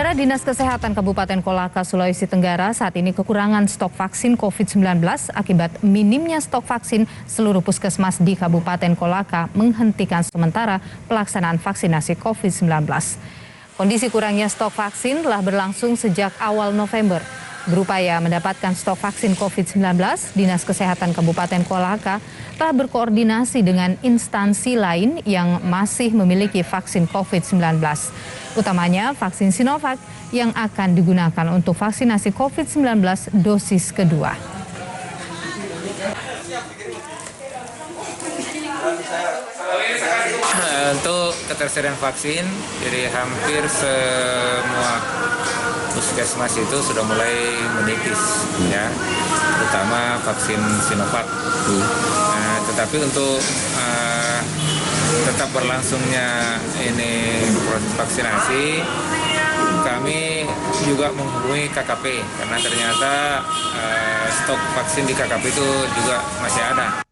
Saudara, Dinas Kesehatan Kabupaten Kolaka, Sulawesi Tenggara saat ini kekurangan stok vaksin COVID-19 akibat minimnya stok vaksin. Seluruh puskesmas di Kabupaten Kolaka menghentikan sementara pelaksanaan vaksinasi COVID-19. Kondisi kurangnya stok vaksin telah berlangsung sejak awal November. Berupaya mendapatkan stok vaksin COVID-19, Dinas Kesehatan Kabupaten Kolaka telah berkoordinasi dengan instansi lain yang masih memiliki vaksin COVID-19. Utamanya vaksin Sinovac yang akan digunakan untuk vaksinasi COVID-19 dosis kedua. Untuk ketersediaan vaksin, jadi hampir semua puskesmas itu sudah mulai menipis, ya, terutama vaksin Sinovac. Tetapi untuk tetap berlangsungnya ini proses vaksinasi, kami juga menghubungi KKP karena ternyata stok vaksin di KKP itu juga masih ada.